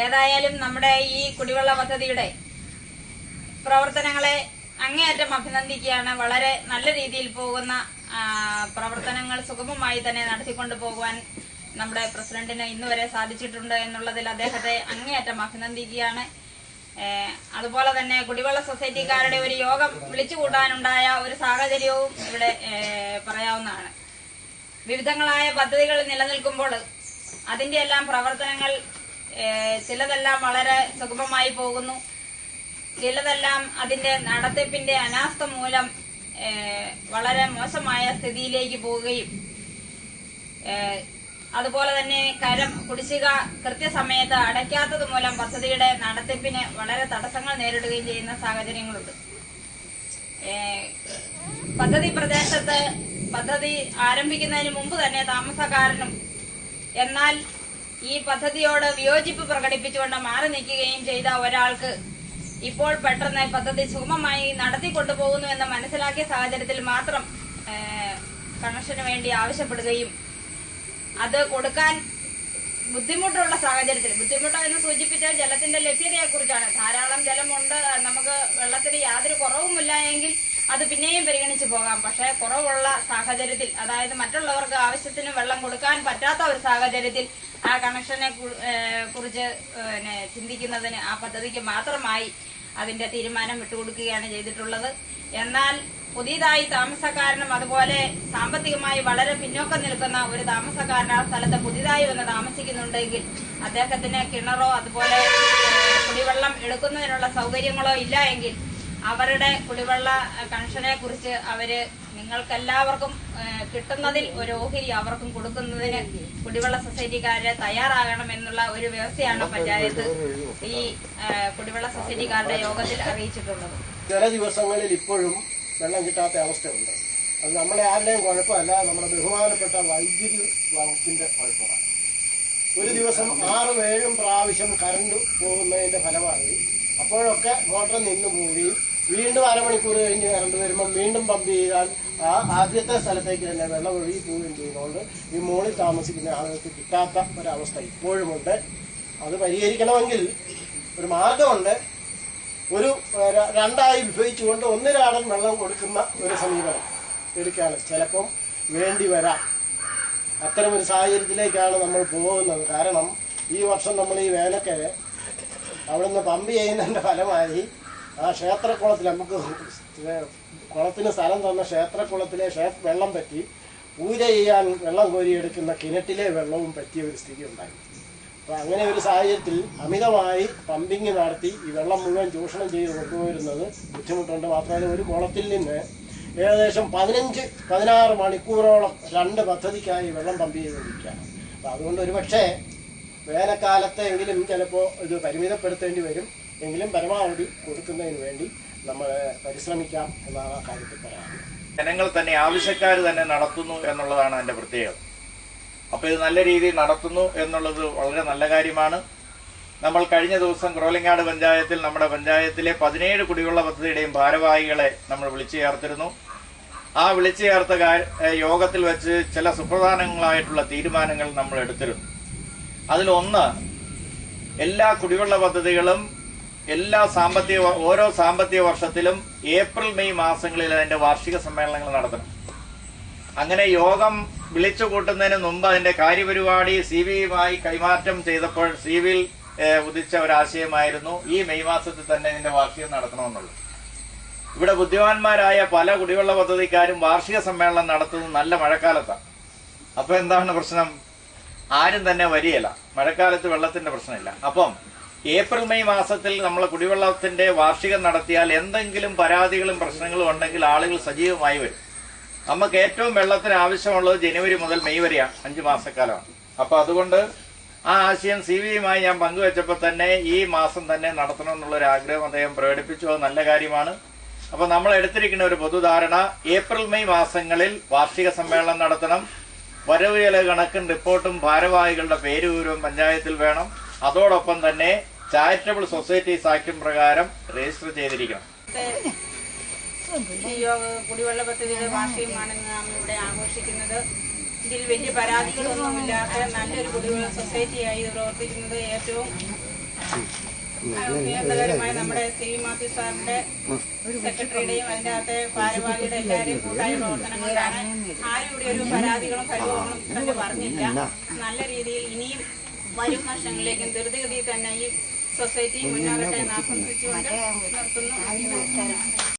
ഏതായാലും നമ്മുടെ ഈ കുടിവെള്ള പദ്ധതിയുടെ പ്രവർത്തനങ്ങളെ അങ്ങേയറ്റം അഭിനന്ദിക്കുകയാണ്. വളരെ നല്ല രീതിയിൽ പോകുന്ന പ്രവർത്തനങ്ങൾ സുഗമമായി തന്നെ നടത്തിക്കൊണ്ടു പോകുവാൻ നമ്മുടെ പ്രസിഡന്റിന് ഇന്നുവരെ സാധിച്ചിട്ടുണ്ട് എന്നുള്ളതിൽ അദ്ദേഹത്തെ അങ്ങേയറ്റം അഭിനന്ദിക്കുകയാണ്. അതുപോലെ തന്നെ കുടിവെള്ള സൊസൈറ്റിക്കാരുടെ ഒരു യോഗം വിളിച്ചുകൂട്ടാനുണ്ടായ ഒരു സാഹചര്യവും ഇവിടെ പറയാവുന്നതാണ്. വിവിധങ്ങളായ പദ്ധതികൾ നിലനിൽക്കുമ്പോൾ അതിന്റെ എല്ലാം പ്രവർത്തനങ്ങൾ ചിലതെല്ലാം വളരെ സുഗമമായി പോകുന്നു, ചിലതെല്ലാം അതിന്റെ നടത്തിപ്പിന്റെ അനാസ്ഥ മൂലം വളരെ മോശമായ സ്ഥിതിയിലേക്ക് പോവുകയും അതുപോലെ തന്നെ കുടിശ്ശിക കൃത്യസമയത്ത് അടയ്ക്കാത്തത് മൂലം പദ്ധതിയുടെ നടത്തിപ്പിന് വളരെ തടസ്സങ്ങൾ നേരിടുകയും ചെയ്യുന്ന സാഹചര്യങ്ങളുണ്ട്. പദ്ധതി പ്രദേശത്ത് പദ്ധതി ആരംഭിക്കുന്നതിന് മുമ്പ് തന്നെ താമസക്കാരനും എന്നാൽ ഈ പദ്ധതിയോട് വിയോജിപ്പ് പ്രകടിപ്പിച്ചുകൊണ്ട് മാറി നിൽക്കുകയും ചെയ്ത ഒരാൾക്ക് ഇപ്പോൾ പെട്ടെന്ന് പദ്ധതി സുഗമമായി നടത്തിക്കൊണ്ടുപോകുന്നു എന്ന് മനസ്സിലാക്കിയ സാഹചര്യത്തിൽ മാത്രം കണക്ഷന് വേണ്ടി ആവശ്യപ്പെടുകയും അത് കൊടുക്കാൻ ബുദ്ധിമുട്ടുള്ള സാഹചര്യത്തിൽ, ബുദ്ധിമുട്ട് എന്ന് സൂചിപ്പിച്ചാൽ ജലത്തിന്റെ ലഭ്യതയെക്കുറിച്ചാണ്. ധാരാളം ജലമുണ്ട്, നമുക്ക് വെള്ളത്തിന് യാതൊരു കുറവുമില്ല എങ്കിൽ അത് പിന്നെയും പരിഗണിച്ചു പോകാം. പക്ഷെ കുറവുള്ള സാഹചര്യത്തിൽ, അതായത് മറ്റുള്ളവർക്ക് ആവശ്യത്തിന് വെള്ളം കൊടുക്കാൻ പറ്റാത്ത ഒരു സാഹചര്യത്തിൽ ആ കണക്ഷനെ കുറിച്ച് ചിന്തിക്കുന്നതിന് ആ പദ്ധതിക്ക് മാത്രമായി അതിന്റെ തീരുമാനം വിട്ടുകൊടുക്കുകയാണ് ചെയ്തിട്ടുള്ളത്. എന്നാൽ പുതിയതായി താമസക്കാരനും അതുപോലെ സാമ്പത്തികമായി വളരെ പിന്നോക്കം നിൽക്കുന്ന ഒരു താമസക്കാരൻ ആ സ്ഥലത്ത് പുതിയതായി വന്ന് താമസിക്കുന്നുണ്ടെങ്കിൽ അദ്ദേഹത്തിന് കിണറോ അതുപോലെ കുടിവെള്ളം എടുക്കുന്നതിനുള്ള സൗകര്യങ്ങളോ ഇല്ല എങ്കിൽ അവരുടെ കുടിവെള്ള കണക്ഷനെ കുറിച്ച് അവര് നിങ്ങൾക്കെല്ലാവർക്കും കിട്ടുന്നതിൽ ഒരു ഓഹരി അവർക്കും കൊടുക്കുന്നതിന് കുടിവെള്ള സൊസൈറ്റിക്കാര് തയ്യാറാകണം എന്നുള്ള ഒരു വ്യവസ്ഥയാണ് പഞ്ചായത്ത് ഈ കുടിവെള്ള സൊസൈറ്റിക്കാരുടെ യോഗത്തിൽ അറിയിച്ചിട്ടുള്ളത്. ചില ദിവസങ്ങളിൽ ഇപ്പോഴും വെള്ളം കിട്ടാത്ത അവസ്ഥയുണ്ട്. അത് നമ്മളെ ആരുടെയും കുഴപ്പമല്ല, നമ്മുടെ ബഹുമാനപ്പെട്ട വൈദ്യുതി വകുപ്പിന്റെ കുഴപ്പമാണ്. ഒരു ദിവസം 6-7 പ്രാവശ്യം കറണ്ട് പോകുന്നതിന്റെ ഫലമായി അപ്പോഴൊക്കെ മോട്ടർ നിന്ന് പോവുകയും വീണ്ടും അരമണിക്കൂർ കഴിഞ്ഞ് കറണ്ട് വരുമ്പോൾ വീണ്ടും പമ്പ് ചെയ്താൽ ആ ആദ്യത്തെ സ്ഥലത്തേക്ക് തന്നെ വെള്ളം ഒഴുകി പോവുകയും ചെയ്യുന്നതുകൊണ്ട് ഈ മുകളിൽ താമസിക്കുന്ന ആളുകൾക്ക് കിട്ടാത്ത ഒരവസ്ഥ ഇപ്പോഴുമുണ്ട്. അത് പരിഹരിക്കണമെങ്കിൽ ഒരു മാർഗമുണ്ട്. ഒരു 2ആയി വിഭജിച്ചുകൊണ്ട് 1 ആടൻ വെള്ളം കൊടുക്കുന്ന ഒരു സമീപനം എടുക്കുകയാണ്. ചിലപ്പം വേണ്ടി വരാം. അത്തരമൊരു സാഹചര്യത്തിലേക്കാണ് നമ്മൾ പോകുന്നത്. കാരണം ഈ വർഷം നമ്മൾ ഈ വേനൽക്ക് അവിടുന്ന് പമ്പ് ചെയ്യുന്നതിന്റെ ഫലമായി ആ ക്ഷേത്രക്കുളത്തിൽ, നമുക്ക് കുളത്തിന് സ്ഥലം തന്ന ക്ഷേത്രക്കുളത്തിലെ വെള്ളം പറ്റി പൂജ ചെയ്യാൻ വെള്ളം കോരിയെടുക്കുന്ന കിണറ്റിലെ വെള്ളവും പറ്റിയ ഒരു സ്ഥിതി ഉണ്ടായി. അപ്പോൾ അങ്ങനെ ഒരു സാഹചര്യത്തിൽ അമിതമായി പമ്പിങ് നടത്തി ഈ വെള്ളം മുഴുവൻ ചൂഷണം ചെയ്ത് കൊണ്ടുവരുന്നത് ബുദ്ധിമുട്ടുണ്ട്. മാത്രമല്ല ഒരു കുളത്തിൽ നിന്ന് ഏകദേശം 15-16 മണിക്കൂറോളം 2 പദ്ധതിക്കായി വെള്ളം പമ്പ് ചെയ്തുകൊണ്ടിരിക്കുകയാണ്. അപ്പോൾ അതുകൊണ്ട് ഒരുപക്ഷെ വേനൽക്കാലത്തെങ്കിലും ചിലപ്പോൾ ഇത് പരിമിതപ്പെടുത്തേണ്ടി വരും. എങ്കിലും പരമാവധി കൊടുക്കുന്നതിന് വേണ്ടി നമ്മൾ പരിശ്രമിക്കാം എന്നാണ് ആ കാര്യത്തിൽ പറയാനുള്ളത്. ജനങ്ങൾ തന്നെ, ആവശ്യക്കാർ തന്നെ നടത്തുന്നു എന്നുള്ളതാണ് അതിന്റെ പ്രത്യേകത. അപ്പോൾ ഇത് നല്ല രീതിയിൽ നടത്തുന്നു എന്നുള്ളത് വളരെ നല്ല കാര്യമാണ്. നമ്മൾ കഴിഞ്ഞ ദിവസം കുറവലങ്ങാട് പഞ്ചായത്തിൽ നമ്മുടെ പഞ്ചായത്തിലെ 17 കുടിവെള്ള പദ്ധതിയുടെയും ഭാരവാഹികളെ നമ്മൾ വിളിച്ചു ചേർത്തിരുന്നു. ആ വിളിച്ചു ചേർത്ത യോഗത്തിൽ വെച്ച് ചില സുപ്രധാനങ്ങളായിട്ടുള്ള തീരുമാനങ്ങൾ നമ്മൾ എടുത്തിരുന്നു. അതിലൊന്ന്, എല്ലാ കുടിവെള്ള പദ്ധതികളും ഓരോ സാമ്പത്തിക വർഷത്തിലും ഏപ്രിൽ മെയ് മാസങ്ങളിൽ അതിന്റെ വാർഷിക സമ്മേളനങ്ങൾ നടത്തണം. അങ്ങനെ യോഗം വിളിച്ചു കൂട്ടുന്നതിന് മുമ്പ് അതിന്റെ കാര്യപരിപാടി CBയുമായി കൈമാറ്റം ചെയ്തപ്പോൾ CBയിൽ ഉദിച്ച ഒരാശയമായിരുന്നു ഈ മെയ് മാസത്തിൽ തന്നെ ഇതിന്റെ വാർഷികം നടത്തണമെന്നുള്ളത്. ഇവിടെ ബുദ്ധിമാന്മാരായ പല കുടിവെള്ള പദ്ധതിക്കാരും വാർഷിക സമ്മേളനം നടത്തുന്നത് നല്ല മഴക്കാലത്താണ്. അപ്പൊ എന്താണ് പ്രശ്നം? ആരും തന്നെ വരികയില്ല. മഴക്കാലത്ത് വെള്ളത്തിന്റെ പ്രശ്നമില്ല. അപ്പം ഏപ്രിൽ മെയ് മാസത്തിൽ നമ്മൾ കുടിവെള്ളത്തിന്റെ വാർഷികം നടത്തിയാൽ എന്തെങ്കിലും പരാതികളും പ്രശ്നങ്ങളും ഉണ്ടെങ്കിൽ ആളുകൾ സജീവമായി വരും. നമുക്ക് ഏറ്റവും വെള്ളത്തിന് ആവശ്യമുള്ളത് ജനുവരി മുതൽ മെയ് വരെയാണ്, 5 മാസക്കാലമാണ്. അപ്പൊ അതുകൊണ്ട് ആ ആശയം CBയുമായി ഞാൻ പങ്കുവെച്ചപ്പോൾ തന്നെ ഈ മാസം തന്നെ നടത്തണം എന്നുള്ളൊരു ആഗ്രഹം അദ്ദേഹം പ്രകടിപ്പിച്ചു. അത് നല്ല കാര്യമാണ്. അപ്പൊ നമ്മൾ എടുത്തിരിക്കുന്ന ഒരു പൊതുധാരണ, ഏപ്രിൽ മെയ് മാസങ്ങളിൽ വാർഷിക സമ്മേളനം നടത്തണം. വരവ് ചെലവ് കണക്കും റിപ്പോർട്ടും ഭാരവാഹികളുടെ പേര് വിവരവും പഞ്ചായത്തിൽ വേണം. അതോടൊപ്പം തന്നെ ചാരിറ്റബിൾ സൊസൈറ്റീസ് ആക്ടും പ്രകാരം രജിസ്റ്റർ ചെയ്തിരിക്കണം. കുടിവെള്ള പദ്ധതിയുടെ വാർഷികമാണ് നാം ഇവിടെ ആഘോഷിക്കുന്നത്. ഇതിൽ വലിയ പരാതികളൊന്നുമില്ലാത്ത നല്ലൊരു കുടിവെള്ള സൊസൈറ്റിയായി പ്രവർത്തിക്കുന്നത് ഏറ്റവും നിരന്തരമായി നമ്മുടെ സി മാത്യു സാറിന്റെ സെക്രട്ടറിയുടെയും അതിന്റെ അകത്തെ ഭാരവാഹിയുടെ എല്ലാവരെയും കൂട്ടായ പ്രവർത്തനം കൊണ്ടാണ് ആരും ഇവിടെ ഒരു പരാതികളും പരിഭവങ്ങളും തന്നെ പറഞ്ഞില്ല. നല്ല രീതിയിൽ ഇനിയും വരും വർഷങ്ങളിലേക്കും ധൃതിഗതിയിൽ തന്നെ ഈ സൊസൈറ്റി മുന്നോട്ട് ആസ്വദിച്ചുകൊണ്ട് നിർത്തുന്നു.